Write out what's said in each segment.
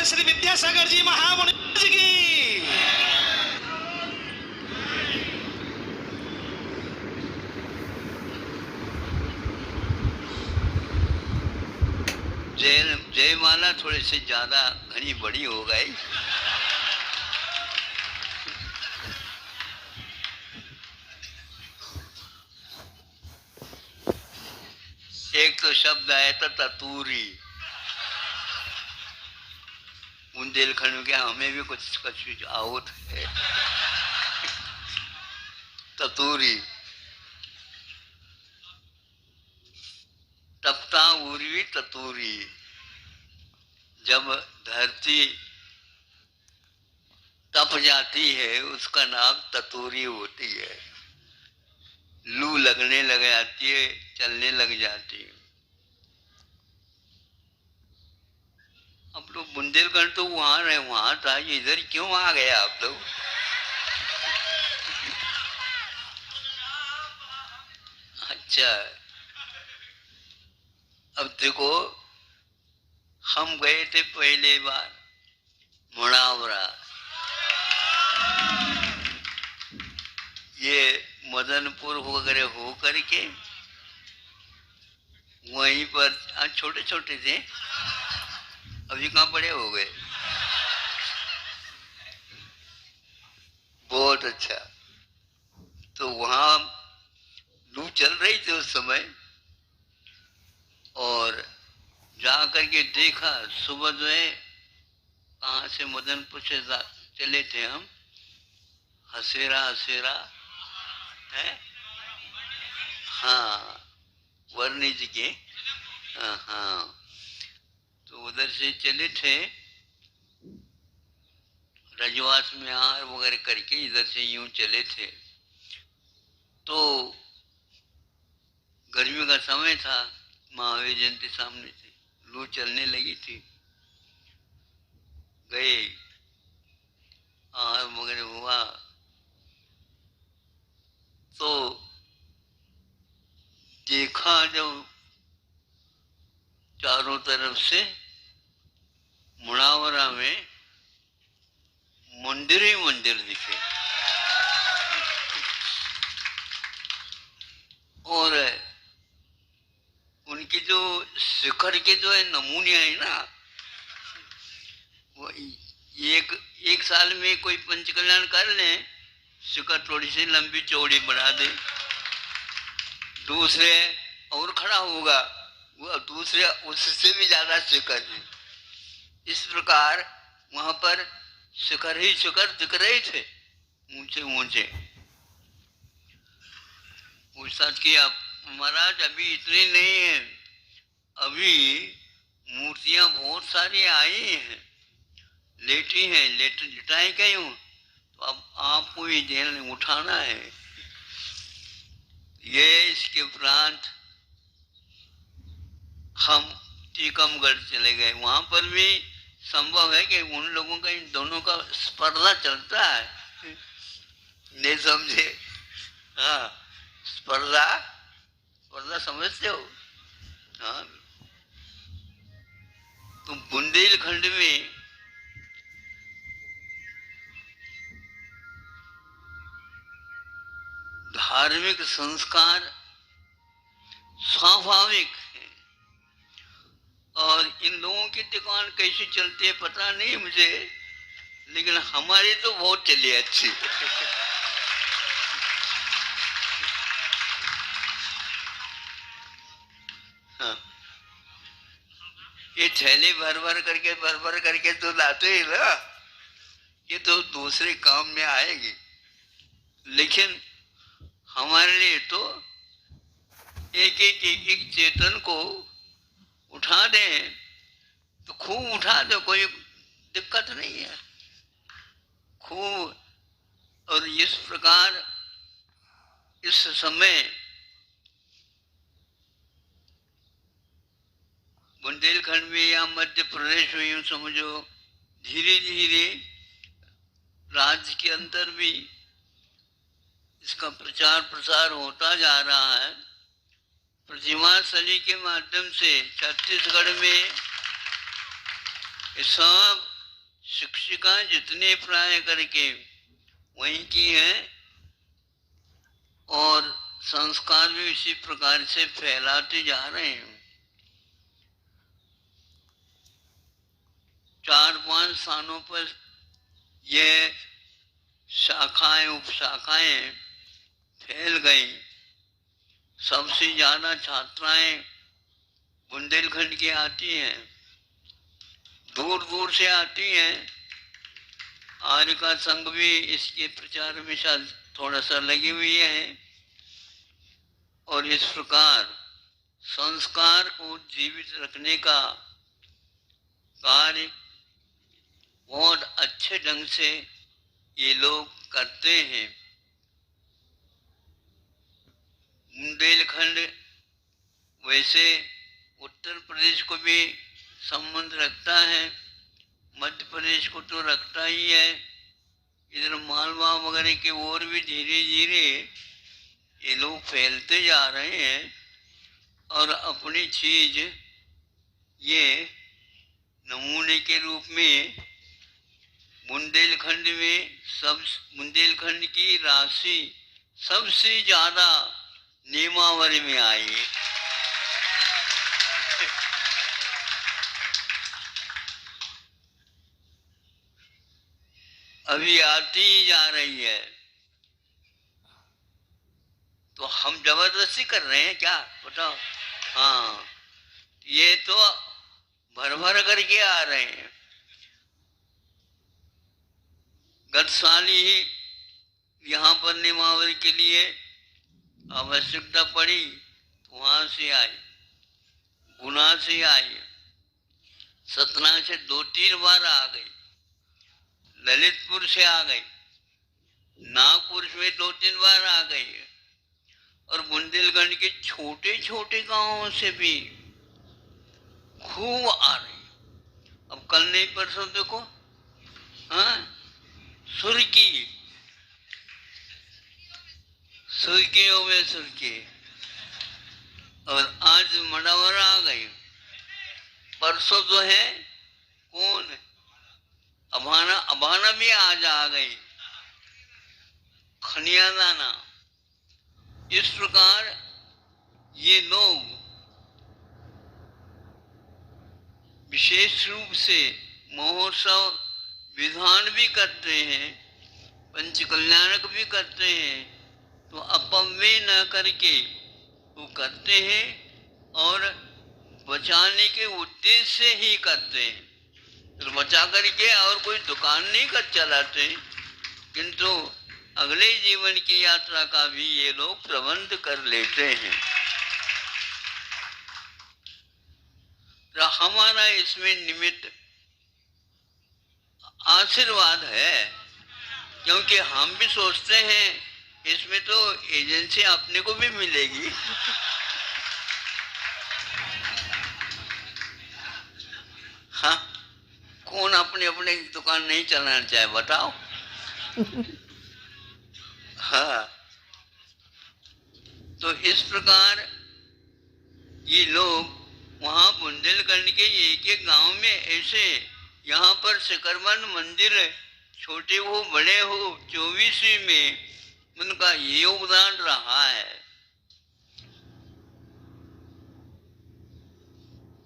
श्री विद्यासागर जी महामुनि जी की। जयमाला थोड़ी सी ज्यादा घनी बड़ी हो गई। एक तो शब्द आया था ततूरी। बुंदेलखंड में क्या हमें भी कुछ कुछ आवत है। ततूरी तपता उर्वी ततूरी। जब धरती तप जाती है उसका नाम ततूरी होती है। लू लगने लग जाती है, चलने लग जाती है। अब लोग बुंदेलखंड तो वहां रहे, वहां था, इधर क्यों आ गए आप लोग? अच्छा, अब देखो, हम गए थे पहले बार मुड़ावरा। ये मदनपुर वगैरह हो करके वहीं पर छोटे छोटे थे, अभी कहाँ बड़े हो गए। बहुत अच्छा। तो वहां लू चल रही थी उस समय, और जा करके देखा सुबह जो है, कहाँ से मदनपुर से चले थे हम, हसेरा हसेरा है, हाँ वर्णी जी के, हाँ, तो उधर से चले थे, रजवास में हार वगैरह करके इधर से यूं चले थे। तो गर्मी का समय था, महावीर जयंती सामने थी, लू चलने लगी थी। गए, हार वगैरह हुआ, तो देखा जब चारों तरफ से मुड़ावरा में मंदिर ही मंदिर दिखे, और उनकी जो शिखर के जो है नमूने है ना, वो एक साल में कोई पंचकल्याण कर ले, शिखर थोड़ी सी लंबी चौड़ी बना दे, दूसरे और खड़ा होगा, वो दूसरे उससे भी ज्यादा शिखर है। इस प्रकार वहां पर शिखर ही शिखर दिख रहे थे, ऊंचे ऊंचे। पूछताछ किया, महाराज अभी इतनी नहीं है, अभी मूर्तियां बहुत सारी आई हैं, लेटी हैं, लिटाई गई हूं, तो अब आपको ही जेल उठाना है। ये इसके उपरांत हम टीकमगढ़ चले गए। वहां पर भी संभव है कि उन लोगों का इन दोनों का स्पर्धा चलता है, नहीं समझे? हाँ, स्पर्धा, स्पर्धा समझते हो? हाँ, तो बुंदेलखंड में धार्मिक संस्कार स्वाभाविक है, और इन लोगों की दुकान कैसे चलती है पता नहीं मुझे, लेकिन हमारी तो बहुत चली अच्छी। हाँ, ये थैली भर भर करके तो लाते ही ना, ये तो दूसरे काम में आएगी, लेकिन हमारे लिए तो एक चेतन को उठा दे तो खूब उठा दो, कोई दिक्कत नहीं है, खूब। और इस प्रकार इस समय बुंदेलखंड में या मध्य प्रदेश में यूं समझो, धीरे धीरे राज्य के अंदर भी इसका प्रचार प्रसार होता जा रहा है। प्रतिमाशली के माध्यम से छत्तीसगढ़ में सब शिक्षिका जितने प्राय करके वहीं की है और संस्कार भी इसी प्रकार से फैलाते जा रहे हैं। 4-5 स्थानों पर यह शाखाएं उपशाखाएं फैल गई। सबसे ज्यादा छात्राएं बुंदेलखंड की आती हैं, दूर दूर से आती हैं। आर्य का संघ भी इसके प्रचार में शायद थोड़ा सा लगी हुई है और इस प्रकार संस्कार को जीवित रखने का कार्य बहुत अच्छे ढंग से ये लोग करते हैं। बुंदेलखंड वैसे उत्तर प्रदेश को भी संबंध रखता है, मध्य प्रदेश को तो रखता ही है। इधर मालवा वगैरह की ओर भी धीरे धीरे ये लोग फैलते जा रहे हैं और अपनी चीज ये नमूने के रूप में बुंदेलखंड की राशि सबसे ज्यादा नियमावली में आई है। अभी आती ही जा रही है, तो हम जबरदस्ती कर रहे हैं क्या बताओ? हाँ, ये तो भर भर करके आ रहे हैं। गत साल ही यहाँ पर नियमावली के लिए आवश्यकता पड़ी, वहां से आई, गुना से आई, सतना से 2-3 बार आ गई, ललितपुर से आ गई, नागपुर में 2-3 बार आ गई और बुंदेलखंड के छोटे छोटे गांवों से भी खूब आ रही। अब कल नहीं परसों देखो, हाँ, सुर्खियों में सुर्खी, और आज मडावर आ गई। परसों जो है कौन, अभाना भी आज आ गई, खनियादाना। इस प्रकार ये लोग विशेष रूप से महोत्सव विधान भी करते हैं, पंचकल्याणक भी करते हैं, तो अपव्यय न करके वो करते हैं और बचाने के उद्देश्य से ही करते हैं। तो बचा करके और कोई दुकान नहीं कर चलाते, किंतु अगले जीवन की यात्रा का भी ये लोग प्रबंध कर लेते हैं। तो हमारा इसमें निमित्त आशीर्वाद है, क्योंकि हम भी सोचते हैं इसमें तो एजेंसी अपने को भी मिलेगी। हाँ, कौन अपने अपने दुकान नहीं चलाना चाहे बताओ? हाँ, तो इस प्रकार ये लोग वहां बुंदेलखंड के एक गांव में ऐसे, यहाँ पर शिखरवन मंदिर छोटे हो बड़े हो 24वीं में उनका योगदान रहा है।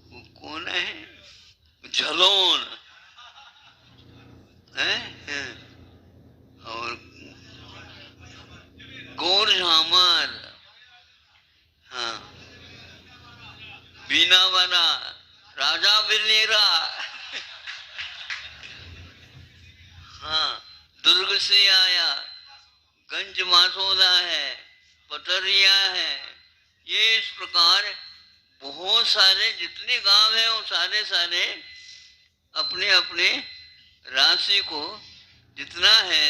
वो कौन है? झलोन है, और गौर झामर, हाँ, बीनावाला, राजा बिरनेरा, हाँ, दुर्ग से आया, गंज मासोदा है, पटरिया है। ये इस प्रकार बहुत सारे जितने गांव हैं वो सारे सारे अपने अपने राशि को जितना है,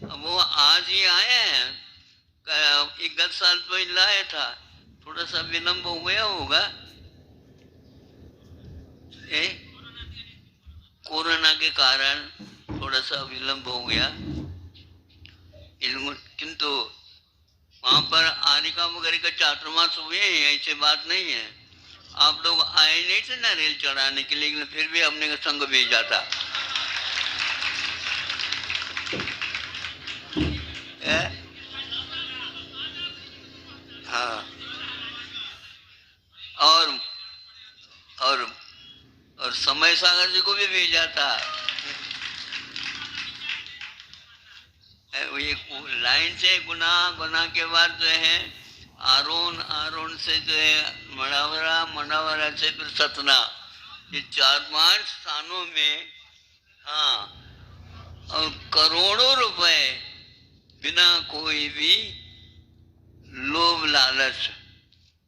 अब वो आज ही आए हैं। एक 10 साल तो लाया था, थोड़ा सा विलंब हो गया होगा, कोरोना के कारण थोड़ा सा विलंब हो गया, किंतु वहां पर आने का वगैरह का चातुर्मास हुए हैं, ऐसी बात नहीं है। आप लोग आए नहीं थे ना रेल चढ़ाने के लिए, लेकिन फिर भी हमने संग भेजा था। है? हाँ, और और और समय सागर जी को भी भेजा था। वो एक लाइन से गुना, गुना के बाद जो है आरोन, आरोन से जो है मनावरा, मनावरा से फिर सतना, ये 4-5 स्थानों में, हाँ, और करोड़ों रुपए बिना कोई भी लोभ लालच।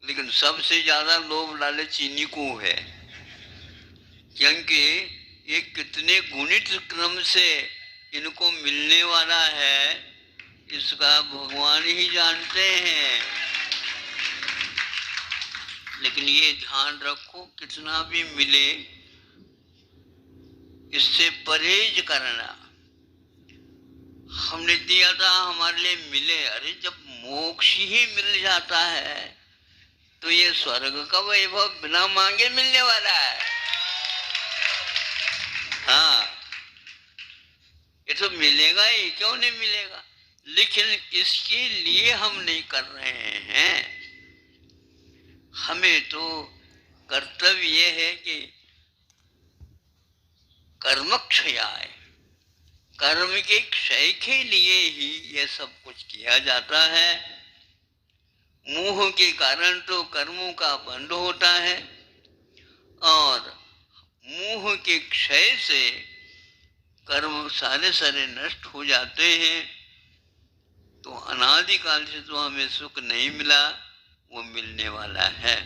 लेकिन सबसे ज्यादा लोभ लालच इन्हीं को है, क्योंकि ये कितने गुणित क्रम से इनको मिलने वाला है, इसका भगवान ही जानते हैं। लेकिन ये ध्यान रखो, कितना भी मिले इससे परहेज करना। हमने दिया था, हमारे लिए मिले, अरे जब मोक्ष ही मिल जाता है तो ये स्वर्ग का वैभव बिना मांगे मिलने वाला है। हाँ, ये तो मिलेगा ही, क्यों नहीं मिलेगा? लेकिन इसके लिए हम नहीं कर रहे हैं। हमें तो कर्तव्य ये है कि कर्म क्षयाय, कर्म के क्षय के लिए ही ये सब कुछ किया जाता है। मोह के कारण तो कर्मों का बंध होता है, और मोह के क्षय से कर्म सारे सारे नष्ट हो जाते हैं। तो अनादिकाल से जो हमें सुख नहीं मिला वो मिलने वाला है।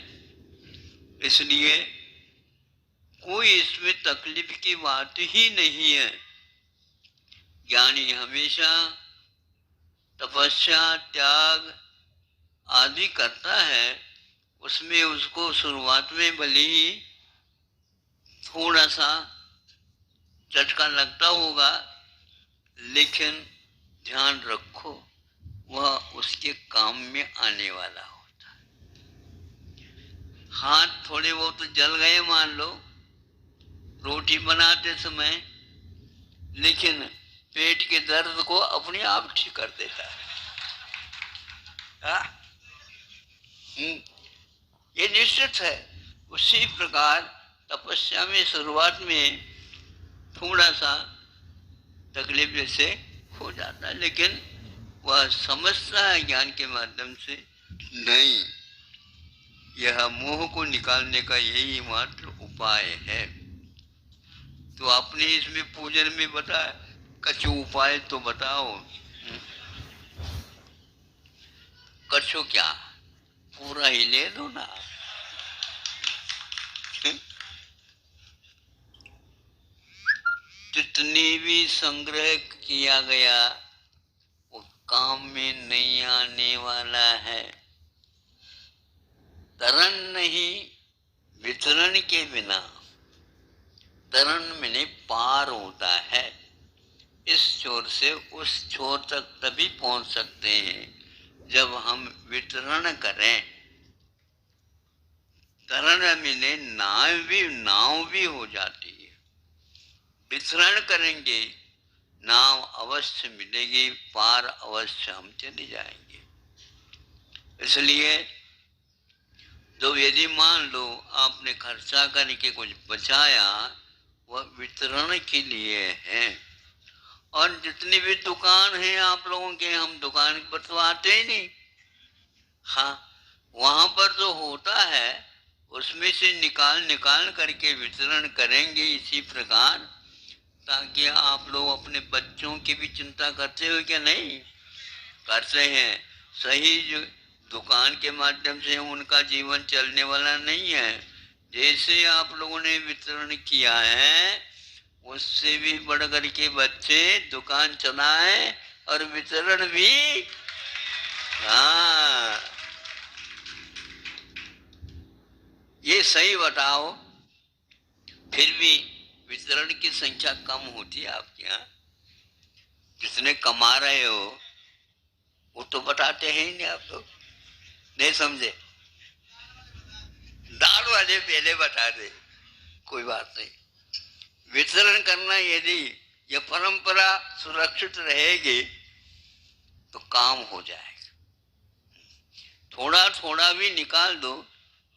इसलिए कोई इसमें तकलीफ की बात ही नहीं है। ज्ञानी हमेशा तपस्या, त्याग आदि करता है, उसमें उसको शुरुआत में भले ही थोड़ा सा झटका लगता होगा, लेकिन ध्यान रखो वह उसके काम में आने वाला होता है। हाथ थोड़े बहुत जल गए मान लो रोटी बनाते समय, लेकिन पेट के दर्द को अपने आप ठीक कर देता है। ये निश्चित है। उसी प्रकार तपस्या में शुरुआत में थोड़ा सा तकलीफ जैसे हो जाता है, लेकिन वह समझता है ज्ञान के माध्यम से, नहीं, यह मोह को निकालने का यही मात्र उपाय है। तो आपने इसमें पूजन में बताया, कछु उपाय तो बताओ। कछु क्या, पूरा ही ले दो ना। जितनी भी संग्रह किया गया वो काम में नहीं आने वाला है। तरण नहीं, वितरण के बिना तरण में पार होता है। इस छोर से उस छोर तक तभी पहुंच सकते हैं जब हम वितरण करें। तरण में नाव भी हो जाती है। वितरण करेंगे, नाव अवश्य मिलेगी, पार अवश्य हम चले जाएंगे। इसलिए जो यदि मान लो आपने खर्चा करके कुछ बचाया, वह वितरण के लिए है। और जितनी भी दुकान है आप लोगों के, हम दुकान पर तो आते ही नहीं। हाँ, वहां पर जो होता है उसमें से निकाल करके वितरण करेंगे। इसी प्रकार, ताकि आप लोग अपने बच्चों की भी चिंता करते हो क्या? नहीं करते हैं। सही जो दुकान के माध्यम से उनका जीवन चलने वाला नहीं है। जैसे आप लोगों ने वितरण किया है, उससे भी बढ़ करके बच्चे दुकान चलाएं और वितरण भी। हाँ, ये सही बताओ। फिर भी वितरण की संख्या कम होती है आपके यहाँ। कितने कमा रहे हो वो तो बताते हैं ही नहीं आप लोग। नहीं समझे? दाल वाले पहले बता दे, कोई बात नहीं। वितरण करना, यदि यह परंपरा सुरक्षित रहेगी तो काम हो जाएगा। थोड़ा थोड़ा भी निकाल दो,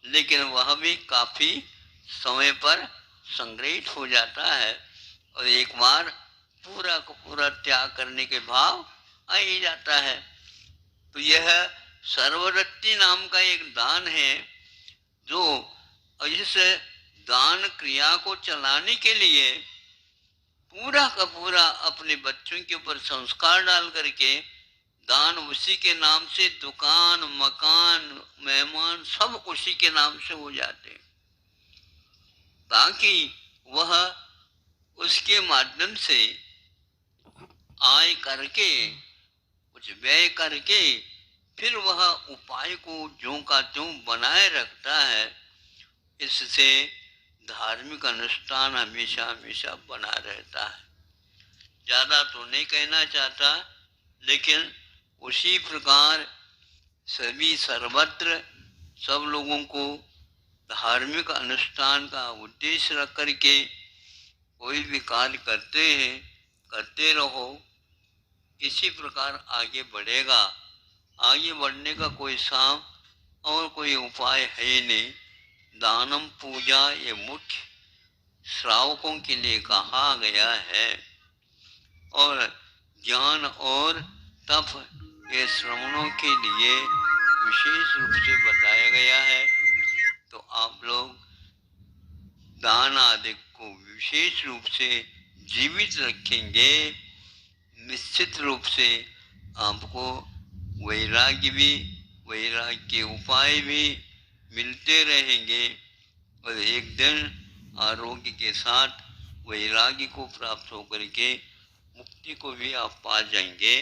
लेकिन वह भी काफी समय पर संग्रहित हो जाता है और एक बार पूरा को पूरा त्याग करने के भाव आ ही जाता है। तो यह सर्वरत्ती नाम का एक दान है, जो इस दान क्रिया को चलाने के लिए पूरा का पूरा अपने बच्चों के ऊपर संस्कार डाल करके दान उसी के नाम से, दुकान मकान मेहमान सब उसी के नाम से हो जाते हैं, ताकि वह उसके माध्यम से आय करके कुछ व्यय करके फिर वह उपाय को ज्यों का त्यों बनाए रखता है। इससे धार्मिक अनुष्ठान हमेशा हमेशा बना रहता है। ज्यादा तो नहीं कहना चाहता, लेकिन उसी प्रकार सभी सर्वत्र सब लोगों को धार्मिक अनुष्ठान का उद्देश्य रख करके कोई भी कार्य करते हैं, करते रहो, इसी प्रकार आगे बढ़ेगा। आगे बढ़ने का कोई साम और कोई उपाय है ही नहीं। दानम पूजा ये मुख्य श्रावकों के लिए कहा गया है और ज्ञान और तप ये श्रवणों के लिए विशेष रूप से बताया गया है। तो आप लोग दान आदि को विशेष रूप से जीवित रखेंगे, निश्चित रूप से आपको वैराग्य के उपाय भी मिलते रहेंगे और एक दिन आरोग्य के साथ वैराग्य को प्राप्त होकर के मुक्ति को भी आप पा जाएंगे।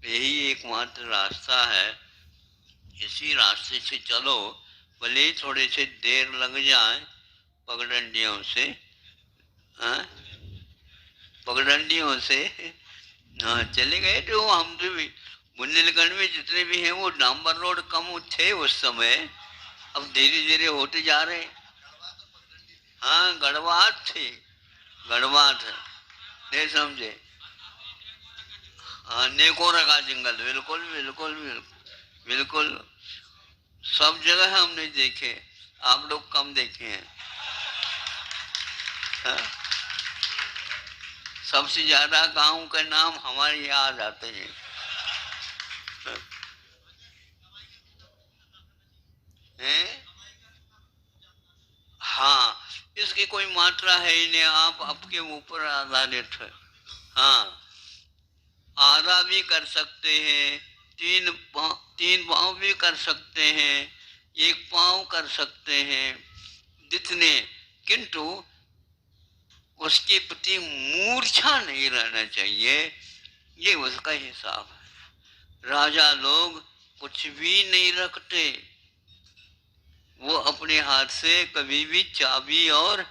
यही एकमात्र रास्ता है। इसी रास्ते से चलो, भले थोड़े से देर लग जाए पगडंडियों से, पगडंडियों से चले गए। तो हम तो बुंदेलखंड में जितने भी हैं वो डांबर रोड कम थे उस समय, अब धीरे धीरे होते जा रहे। हाँ, गढ़वात थे, गढ़वात नहीं समझे। हाँ, नेकोरा का जंगल, बिल्कुल बिल्कुल बिल्कुल बिल्कुल सब जगह हमने देखे, आप लोग कम देखे हैं। हाँ? सबसे ज्यादा गांव का नाम हमारे याद आते हैं। हाँ, इसकी कोई मात्रा है ही नहीं, आप आपके ऊपर आधारित है। हाँ, आधा भी कर सकते हैं, तीन पाँव भी कर सकते हैं, एक पाँव कर सकते हैं, जितने, किंतु उसके प्रति मूर्छा नहीं रहना चाहिए, ये उसका हिसाब है। राजा लोग कुछ भी नहीं रखते, वो अपने हाथ से कभी भी चाबी और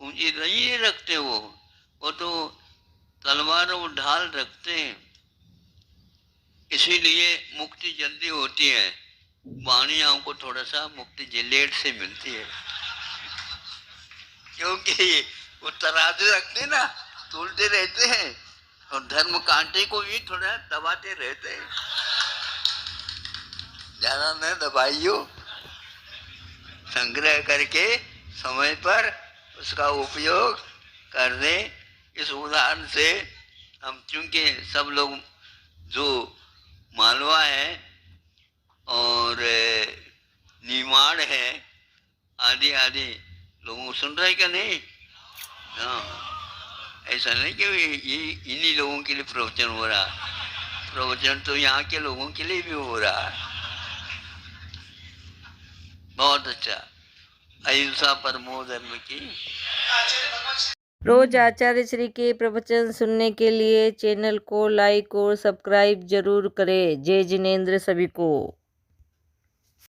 कुंजी नहीं रखते, वो तो तलवार और ढाल रखते हैं। इसीलिए मुक्ति जल्दी होती है। वाणियों को थोड़ा सा मुक्ति लेट से मिलती है, क्योंकि वो तराजू रखते ना, तोलते रहते हैं और धर्म कांटे को भी थोड़ा दबाते रहते हैं। ज्यादा न दबाइयो, संग्रह करके समय पर उसका उपयोग कर दे। इस उदाहरण से हम, चूंकि सब लोग जो मालवा है और निमाड़ है आदि आदि लोगों सुन रहे क्या नहीं? हाँ, ऐसा नहीं कि ये इन्हीं लोगों के लिए प्रवचन हो रहा, प्रवचन तो यहाँ के लोगों के लिए भी हो रहा है। बहुत अच्छा। अहिंसा परमो धर्म की। रोज आचार्य श्री के प्रवचन सुनने के लिए चैनल को लाइक और सब्सक्राइब जरूर करें। जय जिनेंद्र सभी को।